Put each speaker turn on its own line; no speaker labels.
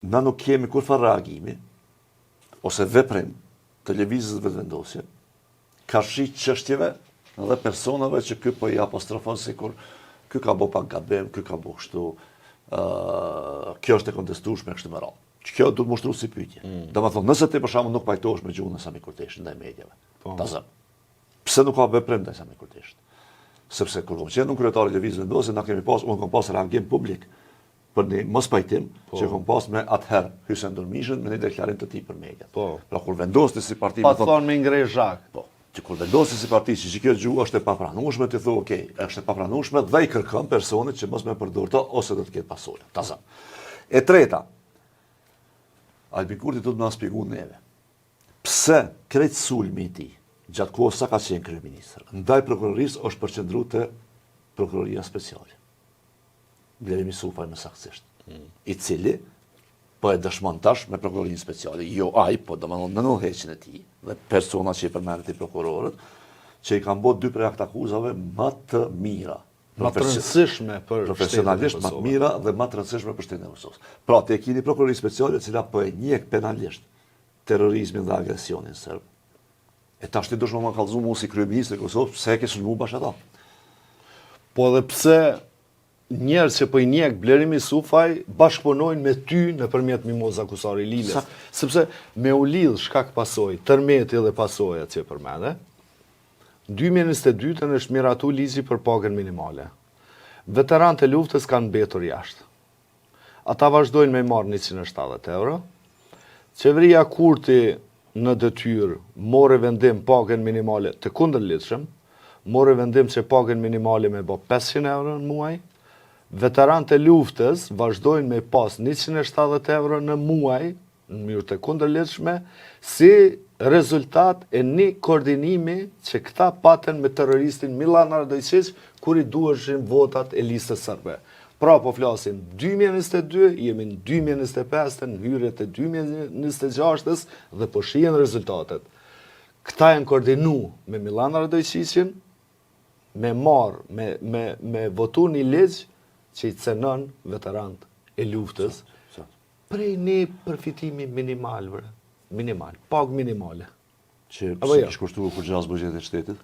Na nuk kemi kur fa reagimi, ose veprim të lëvizjes vetëvendosje, ka shi çështjeve dhe personave që ky po i apostrofon sikur ky ka bo pak gabim, ky ka bo kështu, kjo është e kontestueshme kështu me radhë. Kjo duhet mushtru si pyetje. Domethënë, nëse ti për shembull nuk pajtohesh me gjuhën e Sami Kurteshit ndaj medjave, ta zëm. Pse nuk ka veprim ndaj Sami Kurteshit? Sepse kur kom qenë kryetari i lëvizjes vendosje, na kemi pas, unë kom pas reagim publik për një mos pajtim që kom pas me atëherë Hysen Durmishën me një deklarim të tij për mediat. Pra kur vendosti si parti
pa thonë me ngrej zhak.
Që kur vendosi si parti që kjo gjuhë është e papranueshme, ti thu, okay, është e papranueshme dhe i kërkon personit që mos me përdor të ose do të ketë pasojë. Ta zëm. E treta, Albin Kurti do të na shpjegoj neve. Pse krejt sulmi i tij gjatë kohës sa ka qenë kryeminist, ndaj prokurorisë është përqendruar te prokuroria speciale. Blerimi Sufaj më saktësisht, i cili po e dëshmon tash me prokurorinë speciale, jo ai, po domethënë në nënheqjen e tij dhe persona që i përmendet i prokurorët, që i kanë bërë dy prej akt akuzave më të mira.
Më të rëndësishme për
profesionalisht më të mira dhe më të rëndësishme për shtetin e Kosovës. Pra, te keni prokurori speciale e cila po e njeh penalisht terrorizmin dhe agresionin serb. E tash ti do të më kallëzu mua si kryeminist i Kosovës, pse e ke sulmu bash ata?
Po edhe pse njerëz që po i njeh Blerimi Sufaj bashkëpunojnë me ty nëpërmjet Mimoza Kusari Liles. Sepse me u lidh shkak pasojë, tërmeti dhe pasojat që përmende, 2022 është miratu ligji për pagën minimale. Veteranët e luftës kanë mbetur jashtë. Ata vazhdojnë me marrë 170 euro. Qeveria Kurti në detyrë morë vendim pagën minimale të kundërlidhshëm, morë vendim që pagën minimale me bë 500 euro në muaj. Veteranët e luftës vazhdojnë me pas 170 euro në muaj, në mënyrë të kundërlidhshme, si rezultat e një koordinimi që këta patën me terroristin Milan Radojčić, kur i duheshin votat e listës serbe. Pra po flasim 2022, jemi në 2025, në hyrjet e 2026 dhe po shihen rezultatet. Këta janë koordinu me Milan Radojčićin, me votu një ligj që i cënon veteranët e luftës prej një përfitimi minimal, pagë minimale.
Që pse kishte kushtuar kur gjasë buxhetit të shtetit?